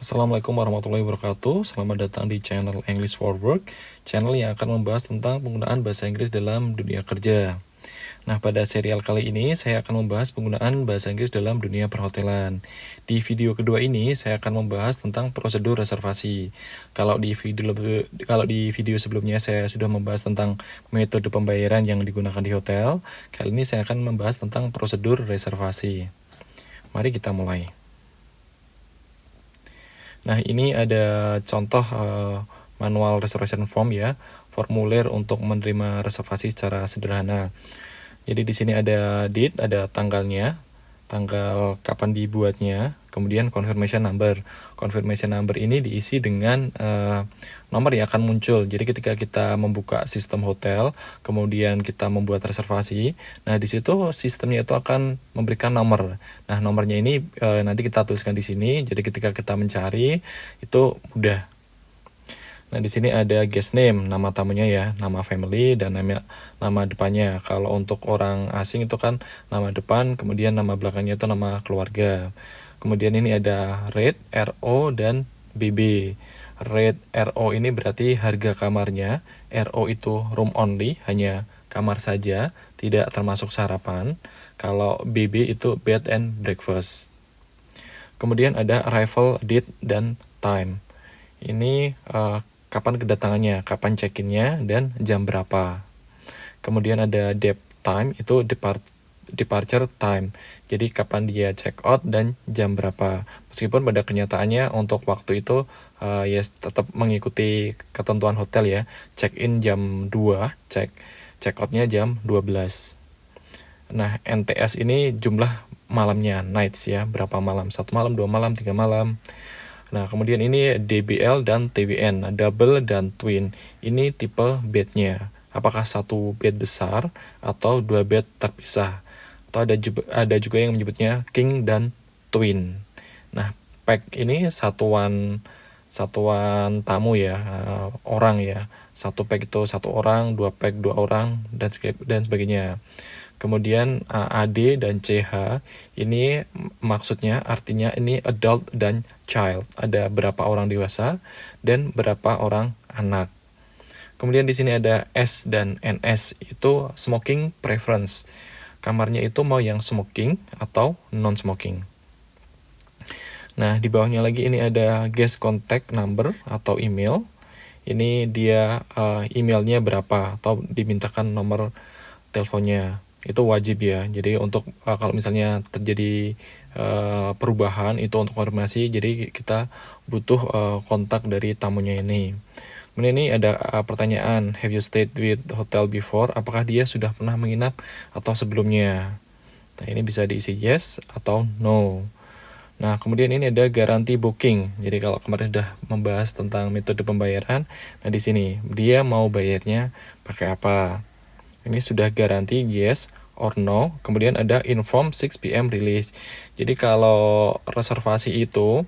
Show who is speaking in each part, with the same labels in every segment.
Speaker 1: Assalamualaikum warahmatullahi wabarakatuh. Selamat datang di channel English for Work, channel yang akan membahas tentang penggunaan bahasa Inggris dalam dunia kerja. Nah, pada serial kali ini saya akan membahas penggunaan bahasa Inggris dalam dunia perhotelan. Di video kedua ini saya akan membahas tentang prosedur reservasi. Kalau di video sebelumnya saya sudah membahas tentang metode pembayaran yang digunakan di hotel, kali ini saya akan membahas tentang prosedur reservasi. Mari kita mulai. Nah, ini ada contoh manual reservation form ya, formulir untuk menerima reservasi secara sederhana. Jadi di sini ada date, ada tanggalnya, tanggal kapan dibuatnya, kemudian confirmation number. Confirmation number ini diisi dengan nomor yang akan muncul. Jadi ketika kita membuka sistem hotel, kemudian kita membuat reservasi, nah di situ sistemnya itu akan memberikan nomor. Nah, nomornya ini nanti kita tuliskan di sini. Jadi ketika kita mencari itu mudah. Nah, di sini ada guest name, nama tamunya ya, nama family dan nama depannya. Kalau untuk orang asing itu kan nama depan, kemudian nama belakangnya itu nama keluarga. Kemudian ini ada rate, RO dan BB. Rate RO ini berarti harga kamarnya, RO itu room only, hanya kamar saja, tidak termasuk sarapan. Kalau BB itu bed and breakfast. Kemudian ada arrival date dan time. Ini kapan kedatangannya, kapan check-in-nya, dan jam berapa. Kemudian ada depth time, itu departure time. Jadi kapan dia check out dan jam berapa. Meskipun pada kenyataannya untuk waktu itu ya tetap mengikuti ketentuan hotel ya. Check-in jam 2, check out-nya jam 12. Nah, NTS ini jumlah malamnya, nights ya, berapa malam, 1 malam, 2 malam, 3 malam. Nah, kemudian ini DBL dan TWN, double dan twin. Ini tipe bednya. Apakah satu bed besar atau 2 bed terpisah? Atau ada juga yang menyebutnya king dan twin. Nah, pack ini satuan tamu ya, orang ya. 1 pack itu 1 orang, 2 pack 2 orang, dan sebagainya. Kemudian AD dan CH ini maksudnya artinya ini adult dan child. Ada berapa orang dewasa dan berapa orang anak. Kemudian di sini ada S dan NS, itu smoking preference. Kamarnya itu mau yang smoking atau non smoking. Nah, di bawahnya lagi ini ada guest contact number atau email. Ini dia emailnya berapa atau dimintakan nomor teleponnya. Itu wajib ya. Jadi untuk kalau misalnya terjadi perubahan itu untuk konfirmasi, jadi kita butuh kontak dari tamunya ini. Kemudian ini ada pertanyaan, have you stayed with hotel before? Apakah dia sudah pernah menginap atau sebelumnya? Nah, ini bisa diisi yes atau no. Nah, kemudian ini ada garansi booking. Jadi kalau kemarin sudah membahas tentang metode pembayaran, nah di sini dia mau bayarnya pakai apa? Ini sudah garansi yes or no. Kemudian ada inform 6 PM release. Jadi kalau reservasi itu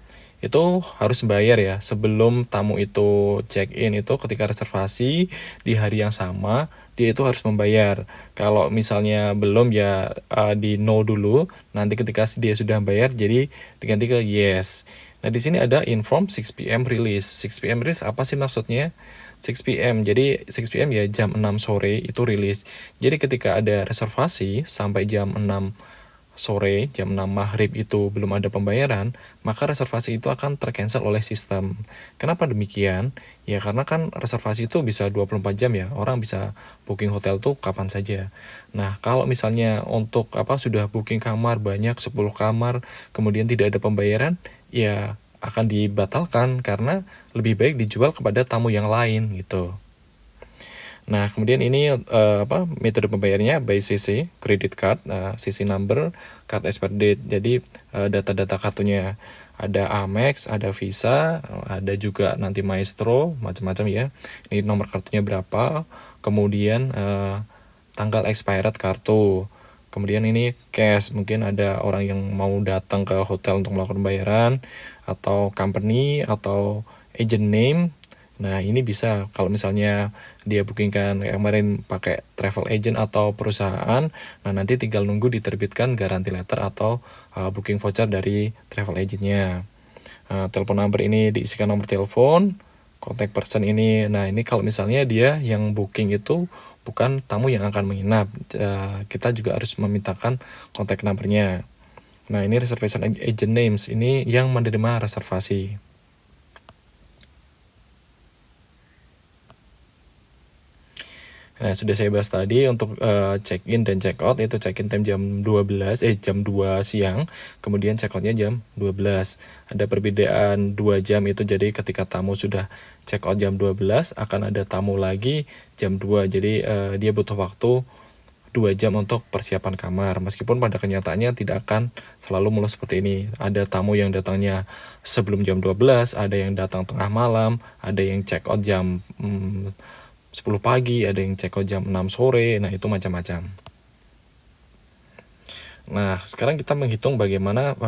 Speaker 1: harus bayar ya. Sebelum tamu itu check in, itu ketika reservasi di hari yang sama, dia itu harus membayar. Kalau misalnya belum ya di no dulu. Nanti ketika dia sudah bayar jadi diganti ke yes. Nah, di sini ada inform 6 PM release. 6 PM release apa sih maksudnya? 6 PM. Jadi 6 PM ya jam 6 sore itu rilis. Jadi ketika ada reservasi sampai jam 6 sore, jam 6 maghrib itu belum ada pembayaran, maka reservasi itu akan tercancel oleh sistem. Kenapa demikian? Ya karena kan reservasi itu bisa 24 jam ya. Orang bisa booking hotel tuh kapan saja. Nah, kalau misalnya untuk sudah booking kamar banyak 10 kamar, kemudian tidak ada pembayaran, ya akan dibatalkan karena lebih baik dijual kepada tamu yang lain gitu. Nah, kemudian ini metode pembayarannya by CC, credit card, CC number, card expire date. Jadi data-data kartunya ada Amex, ada Visa, ada juga nanti Maestro, macam-macam ya. Ini nomor kartunya berapa, kemudian tanggal expired kartu. Kemudian ini cash, mungkin ada orang yang mau datang ke hotel untuk melakukan pembayaran, atau company, atau agent name. Nah, ini bisa kalau misalnya dia bookingkan kemarin pakai travel agent atau perusahaan, nah nanti tinggal nunggu diterbitkan garansi letter atau booking voucher dari travel agentnya. Telepon number ini diisikan nomor telepon, contact person ini. Nah, ini kalau misalnya dia yang booking itu bukan tamu yang akan menginap, kita juga harus memintakan contact numbernya. Nah, ini reservation agent names, ini yang menerima reservasi. Nah, sudah saya bahas tadi untuk check-in dan check-out, itu check-in time jam 2 siang, kemudian check-outnya jam 12. Ada perbedaan 2 jam itu, jadi ketika tamu sudah check-out jam 12, akan ada tamu lagi jam 2. Jadi dia butuh waktu 2 jam untuk persiapan kamar. Meskipun pada kenyataannya tidak akan selalu mulus seperti ini. Ada tamu yang datangnya sebelum jam 12, ada yang datang tengah malam, ada yang check-out jam 10 pagi, ada yang check out jam 6 sore, nah itu macam-macam. Nah, sekarang kita menghitung bagaimana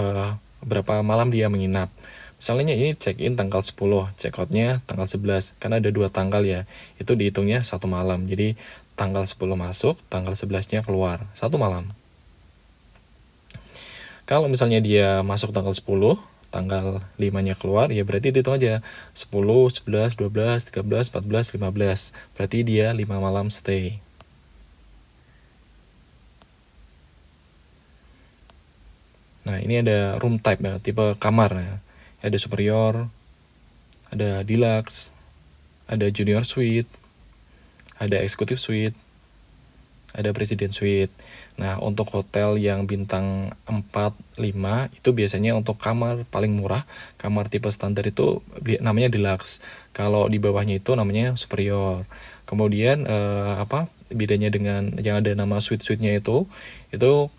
Speaker 1: berapa malam dia menginap. Misalnya ini check-in tanggal 10, check-outnya tanggal 11, karena ada 2 tanggal ya, itu dihitungnya 1 malam. Jadi tanggal 10 masuk, tanggal 11-nya keluar, 1 malam. Kalau misalnya dia masuk tanggal 10, tanggal 5-nya keluar, ya berarti dihitung aja 10, 11, 12, 13, 14, 15. Berarti dia 5 malam stay. Nah, ini ada room type ya, tipe kamar ya. Ada superior, ada deluxe, ada junior suite, ada executive suite, ada president suite. Nah, untuk hotel yang bintang 4, 5 itu biasanya untuk kamar paling murah, kamar tipe standar itu namanya deluxe. Kalau di bawahnya itu namanya superior. Kemudian bedanya dengan yang ada nama suite-suite-nya itu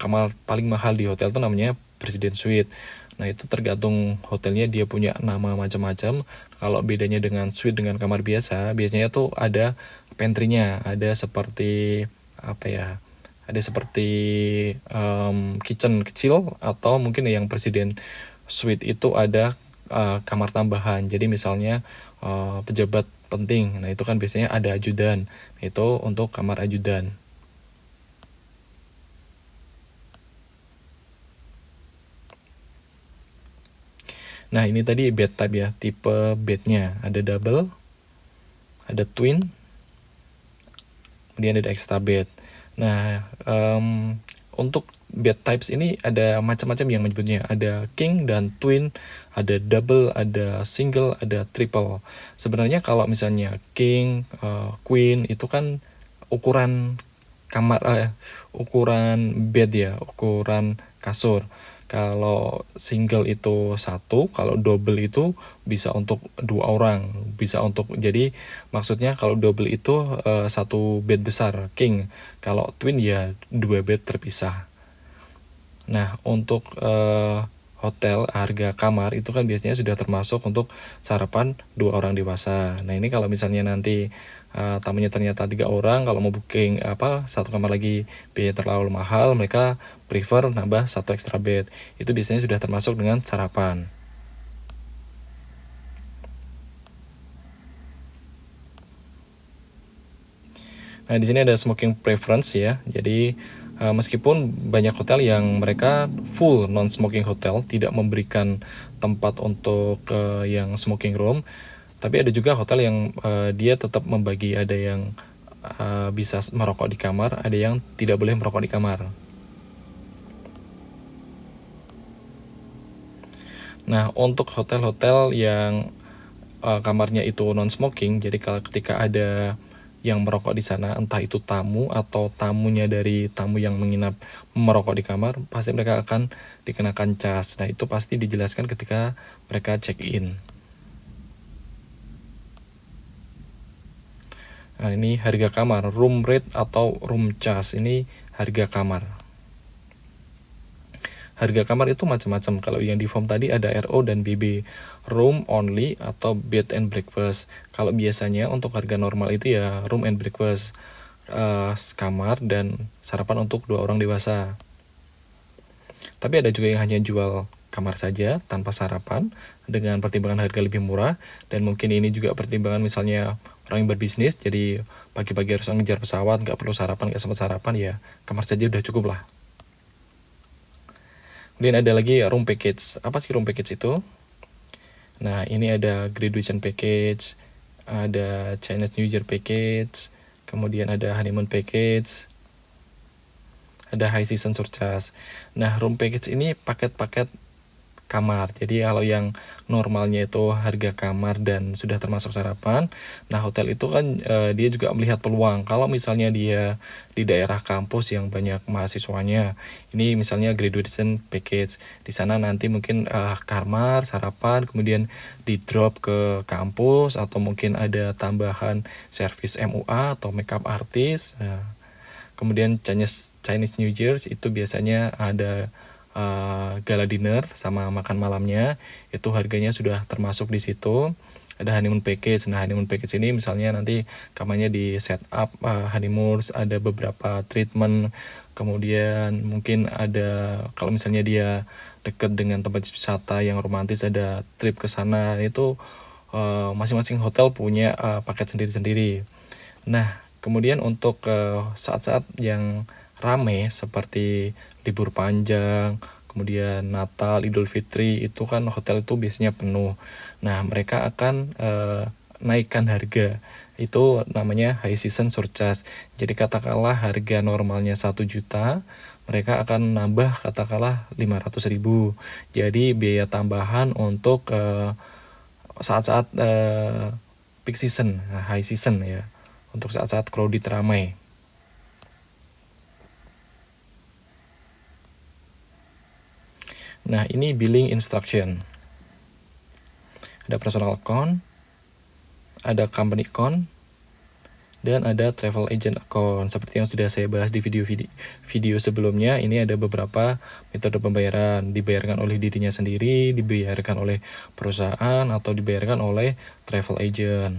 Speaker 1: kamar paling mahal di hotel itu namanya president suite. Nah, itu tergantung hotelnya, dia punya nama macam-macam. Kalau bedanya dengan suite dengan kamar biasa, biasanya tuh ada pantry-nya, ada seperti ada seperti kitchen kecil, atau mungkin yang presiden suite itu ada kamar tambahan. Jadi misalnya pejabat penting, nah itu kan biasanya ada ajudan, itu untuk kamar ajudan. Nah, ini tadi bed type ya, tipe bednya ada double, ada twin, kemudian ada extra bed. Nah, untuk bed types ini ada macam-macam yang menyebutnya. Ada king dan twin, ada double, ada single, ada triple. Sebenarnya kalau misalnya king, queen itu kan ukuran kamar, ukuran bed ya, ukuran kasur. Kalau single itu 1, kalau double itu bisa untuk 2 orang, bisa untuk, jadi maksudnya kalau double itu 1 bed besar king, kalau twin ya 2 bed terpisah. Nah, untuk hotel harga kamar itu kan biasanya sudah termasuk untuk sarapan 2 orang dewasa. Nah, ini kalau misalnya nanti tamunya ternyata 3 orang, kalau mau booking 1 kamar lagi biaya terlalu mahal, mereka prefer nambah 1 extra bed. Itu biasanya sudah termasuk dengan sarapan. Nah, di sini ada smoking preference ya. Jadi meskipun banyak hotel yang mereka full non-smoking hotel, tidak memberikan tempat untuk yang smoking room, tapi ada juga hotel yang dia tetap membagi, ada yang bisa merokok di kamar, ada yang tidak boleh merokok di kamar. Nah, untuk hotel-hotel yang kamarnya itu non-smoking, jadi kalau ketika ada yang merokok di sana, entah itu tamu atau tamunya dari tamu yang menginap merokok di kamar, pasti mereka akan dikenakan cas. Nah, itu pasti dijelaskan ketika mereka check-in. Nah, ini harga kamar, room rate atau room charge, ini harga kamar. Harga kamar itu macam-macam. Kalau yang di form tadi ada RO dan BB, room only atau bed and breakfast. Kalau biasanya untuk harga normal itu ya room and breakfast, kamar dan sarapan untuk 2 orang dewasa. Tapi ada juga yang hanya jual kamar saja tanpa sarapan dengan pertimbangan harga lebih murah, dan mungkin ini juga pertimbangan misalnya orang yang berbisnis, jadi pagi-pagi harus ngejar pesawat, nggak perlu sarapan, nggak sempat sarapan, ya kamar saja udah cukup lah. Kemudian ada lagi room package. Apa sih room package itu? Nah, ini ada graduation package, ada Chinese New Year package, kemudian ada honeymoon package, ada high season surcharge. Nah, room package ini paket-paket kamar. Jadi kalau yang normalnya itu harga kamar dan sudah termasuk sarapan, nah hotel itu kan dia juga melihat peluang. Kalau misalnya dia di daerah kampus yang banyak mahasiswanya, ini misalnya graduation package, di sana nanti mungkin kamar, sarapan, kemudian di drop ke kampus atau mungkin ada tambahan service MUA atau makeup artist. Nah, kemudian Chinese New Year itu biasanya ada gala dinner sama makan malamnya, itu harganya sudah termasuk di situ. Ada honeymoon package. Nah, honeymoon package ini misalnya nanti kamarnya di set up honeymoon, ada beberapa treatment, kemudian mungkin ada kalau misalnya dia dekat dengan tempat wisata yang romantis, ada trip ke sana. Itu masing-masing hotel punya paket sendiri-sendiri. Nah, kemudian untuk saat-saat yang rame seperti libur panjang, kemudian Natal, Idul Fitri, itu kan hotel itu biasanya penuh. Nah, mereka akan naikkan harga. Itu namanya high season surcharge. Jadi katakanlah harga normalnya 1 juta, mereka akan nambah katakanlah 500.000. Jadi biaya tambahan untuk saat-saat peak season, high season ya, untuk saat-saat crowded ramai. Nah, ini billing instruction. Ada personal account, ada company account, dan ada travel agent account. Seperti yang sudah saya bahas di video sebelumnya, ini ada beberapa metode pembayaran. Dibayarkan oleh dirinya sendiri, dibayarkan oleh perusahaan, atau dibayarkan oleh travel agent.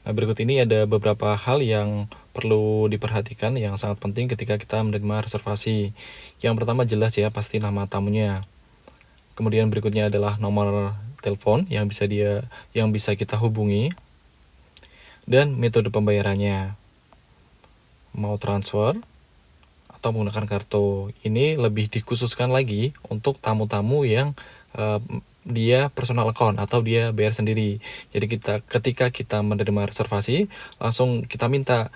Speaker 1: Nah, berikut ini ada beberapa hal yang perlu diperhatikan yang sangat penting ketika kita menerima reservasi. Yang pertama jelas ya, pasti nama tamunya. Kemudian berikutnya adalah nomor telepon yang bisa kita hubungi, dan metode pembayarannya. Mau transfer atau menggunakan kartu. Ini lebih dikhususkan lagi untuk tamu-tamu yang dia personal account atau dia bayar sendiri. Jadi ketika kita menerima reservasi, langsung kita minta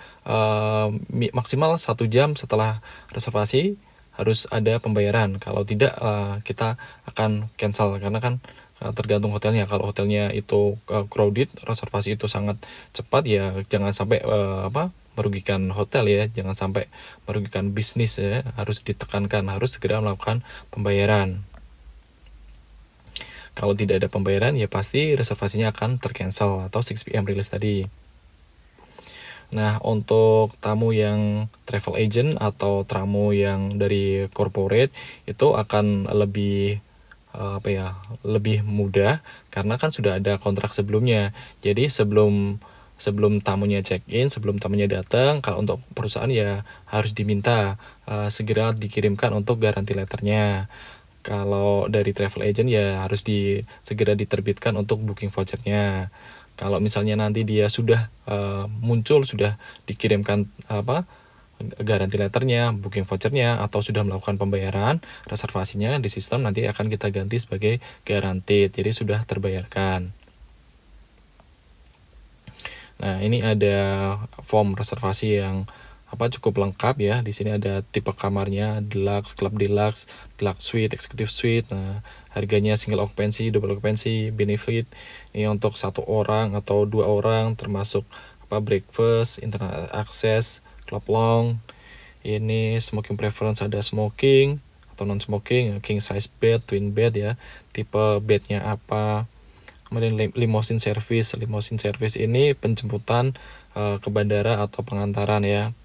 Speaker 1: maksimal 1 jam setelah reservasi harus ada pembayaran. Kalau tidak kita akan cancel, karena kan tergantung hotelnya. Kalau hotelnya itu crowded, reservasi itu sangat cepat, ya jangan sampai merugikan hotel ya, jangan sampai merugikan bisnis ya. Harus ditekankan, harus segera melakukan pembayaran. Kalau tidak ada pembayaran, ya pasti reservasinya akan tercancel atau 6 PM release tadi. Nah, untuk tamu yang travel agent atau tamu yang dari corporate, itu akan lebih lebih mudah karena kan sudah ada kontrak sebelumnya. Jadi sebelum tamunya check-in, sebelum tamunya datang, kalau untuk perusahaan ya harus diminta segera dikirimkan untuk garansi letternya. Kalau dari travel agent ya harus segera diterbitkan untuk booking vouchernya. Kalau misalnya nanti dia sudah muncul, sudah dikirimkan garansi letternya, booking vouchernya, atau sudah melakukan pembayaran, reservasinya di sistem nanti akan kita ganti sebagai guaranteed, jadi sudah terbayarkan. Nah, ini ada form reservasi yang cukup lengkap ya. Di sini ada tipe kamarnya, deluxe, club deluxe, deluxe suite, executive suite. Nah, harganya single occupancy, double occupancy, benefit. Ini untuk 1 orang atau 2 orang, termasuk breakfast, internet access, club lounge. Ini smoking preference, ada smoking atau non smoking, king size bed, twin bed ya. Tipe bednya apa. Kemudian limousine service ini penjemputan ke bandara atau pengantaran ya.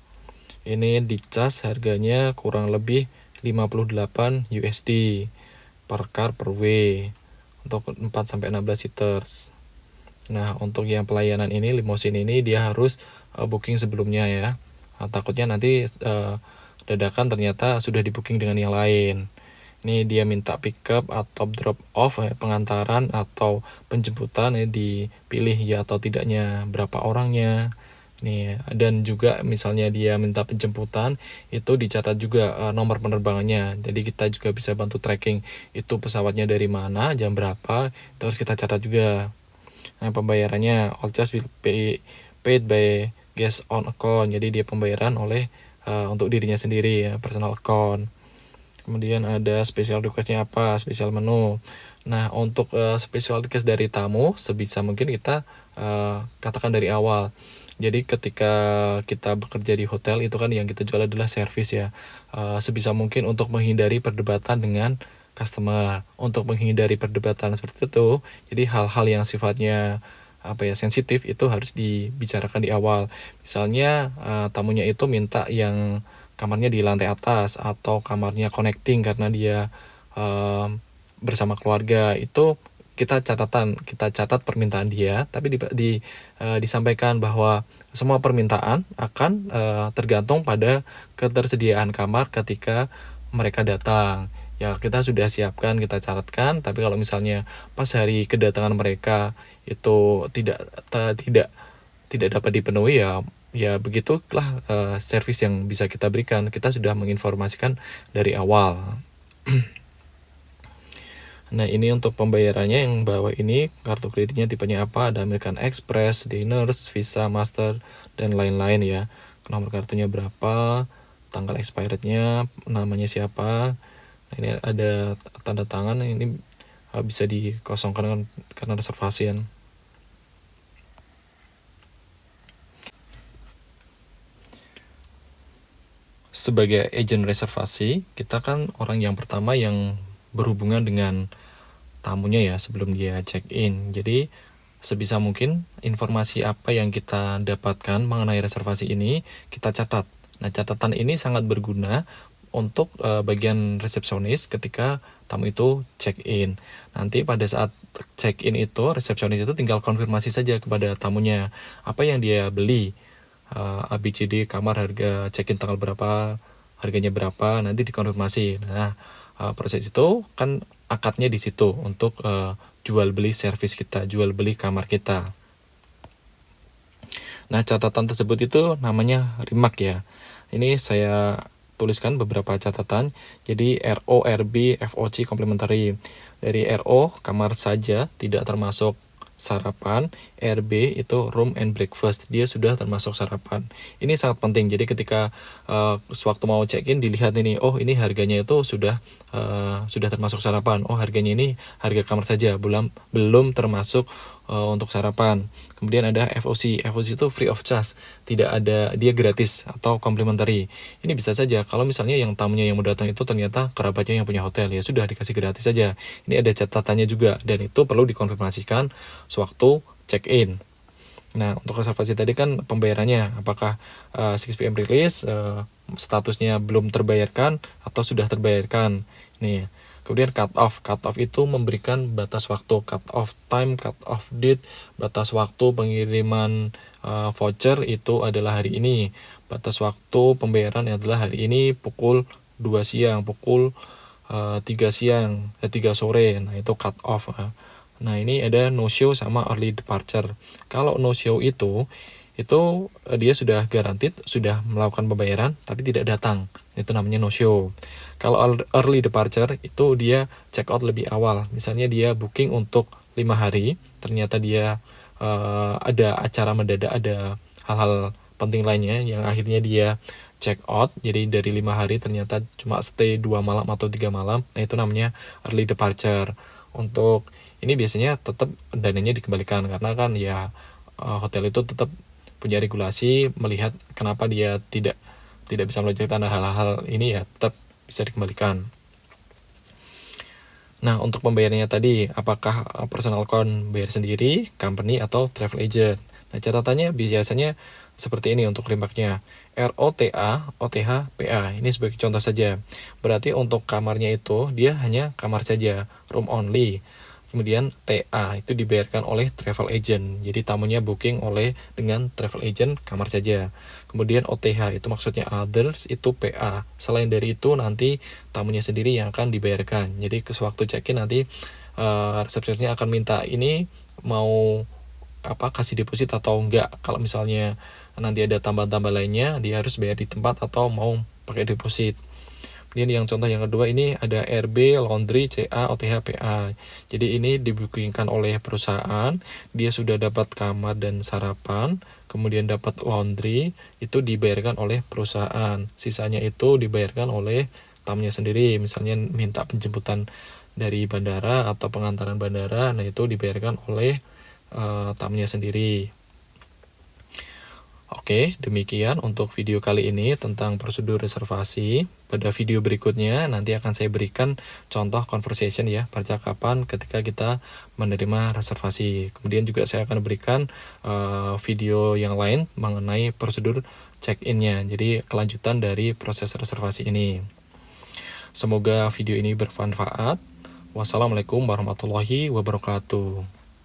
Speaker 1: Ini dicas harganya kurang lebih 58 USD per car per way untuk 4-16 seaters. Nah, untuk yang pelayanan ini, limousine ini dia harus booking sebelumnya ya. Nah, takutnya nanti dadakan ternyata sudah di booking dengan yang lain. Ini dia minta pick up atau drop off pengantaran atau penjemputan dipilih ya atau tidaknya, berapa orangnya. Nih, dan juga misalnya dia minta penjemputan, itu dicatat juga nomor penerbangannya. Jadi kita juga bisa bantu tracking itu pesawatnya dari mana, jam berapa, terus kita catat juga. Nah, pembayarannya all charges will paid by guest on account. Jadi dia pembayaran oleh untuk dirinya sendiri ya, personal account. Kemudian ada special requestnya apa, special menu. Nah, untuk special request dari tamu sebisa mungkin kita katakan dari awal. Jadi ketika kita bekerja di hotel itu kan yang kita jual adalah service ya. Sebisa mungkin untuk menghindari perdebatan dengan customer, untuk menghindari perdebatan seperti itu. Jadi hal-hal yang sifatnya sensitif itu harus dibicarakan di awal. Misalnya tamunya itu minta yang kamarnya di lantai atas atau kamarnya connecting karena dia bersama keluarga, itu kita catat permintaan dia, tapi disampaikan bahwa semua permintaan akan tergantung pada ketersediaan kamar ketika mereka datang. Ya kita sudah siapkan, kita catatkan, tapi kalau misalnya pas hari kedatangan mereka itu tidak dapat dipenuhi, ya begitulah servis yang bisa kita berikan. Kita sudah menginformasikan dari awal. Nah, ini untuk pembayarannya yang bawah ini, kartu kreditnya tipenya apa, ada American Express, Diners, Visa, Master, dan lain-lain ya. Nomor kartunya berapa, tanggal expirednya, namanya siapa. Nah, ini ada tanda tangan, ini bisa dikosongkan karena reservasi. Sebagai agent reservasi, kita kan orang yang pertama yang berhubungan dengan tamunya ya sebelum dia check-in. Jadi sebisa mungkin informasi apa yang kita dapatkan mengenai reservasi ini kita catat. Nah, catatan ini sangat berguna untuk bagian resepsionis ketika tamu itu check-in. Nanti pada saat check-in itu, resepsionis itu tinggal konfirmasi saja kepada tamunya apa yang dia beli. ABCD kamar, harga check-in tanggal berapa, harganya berapa, nanti dikonfirmasi. Nah, proses itu kan akadnya di situ untuk jual beli servis kita, jual beli kamar kita. Nah, catatan tersebut itu namanya remark ya. Ini saya tuliskan beberapa catatan. Jadi RO, RB, FOC complementary. Dari RO kamar saja tidak termasuk sarapan, RB itu room and breakfast, dia sudah termasuk sarapan. Ini sangat penting. Jadi ketika sewaktu mau check-in dilihat ini, oh ini harganya itu sudah termasuk sarapan. Oh harganya ini harga kamar saja, belum termasuk untuk sarapan. Kemudian ada FOC. FOC itu free of charge, tidak ada, dia gratis atau complimentary. Ini bisa saja kalau misalnya yang tamunya yang mau datang itu ternyata kerabatnya yang punya hotel, ya sudah dikasih gratis saja. Ini ada catatannya juga, dan itu perlu dikonfirmasikan sewaktu check-in. Nah, untuk reservasi tadi kan pembayarannya apakah 6 PM release, statusnya belum terbayarkan atau sudah terbayarkan. Nih. Kemudian cut off itu memberikan batas waktu, cut off time, cut off date, batas waktu pengiriman voucher itu adalah hari ini. Batas waktu pembayaran adalah hari ini pukul 2 siang, pukul 3 siang, 3 sore. Nah, itu cut off. Nah, ini ada no show sama early departure. Kalau no show itu dia sudah guaranteed, sudah melakukan pembayaran tapi tidak datang. Itu namanya no show. Kalau early departure itu dia check out lebih awal. Misalnya dia booking untuk 5 hari, ternyata dia ada acara mendadak, ada hal-hal penting lainnya yang akhirnya dia check out. Jadi dari 5 hari ternyata cuma stay 2 malam atau 3 malam. Nah, itu namanya early departure. Untuk ini biasanya tetap dananya dikembalikan karena kan ya hotel itu tetap punya regulasi melihat kenapa dia tidak bisa melanjutkan hal-hal ini, ya tetap bisa dikembalikan. Nah, untuk pembayarannya tadi, apakah personal account bayar sendiri, company, atau travel agent? Nah, catatannya biasanya seperti ini untuk remarknya. ROTA, OTH, PA. Ini sebagai contoh saja. Berarti untuk kamarnya itu, dia hanya kamar saja, room only. Kemudian TA itu dibayarkan oleh travel agent. Jadi tamunya booking dengan travel agent kamar saja. Kemudian OTH itu maksudnya others, itu PA. Selain dari itu nanti tamunya sendiri yang akan dibayarkan. Jadi sewaktu check-in nanti resepsionisnya akan minta ini mau kasih deposit atau enggak. Kalau misalnya nanti ada tambahan-tambahan lainnya, dia harus bayar di tempat atau mau pakai deposit. Kemudian yang contoh yang kedua ini ada RB, laundry, CA, OTH, PA. Jadi ini dibookingkan oleh perusahaan, dia sudah dapat kamar dan sarapan, kemudian dapat laundry, itu dibayarkan oleh perusahaan. Sisanya itu dibayarkan oleh tamunya sendiri, misalnya minta penjemputan dari bandara atau pengantaran bandara, nah itu dibayarkan oleh tamunya sendiri. Oke, demikian untuk video kali ini tentang prosedur reservasi. Pada video berikutnya nanti akan saya berikan contoh conversation ya, percakapan ketika kita menerima reservasi. Kemudian juga saya akan berikan video yang lain mengenai prosedur check-in-nya. Jadi kelanjutan dari proses reservasi ini. Semoga video ini bermanfaat. Wassalamualaikum warahmatullahi wabarakatuh.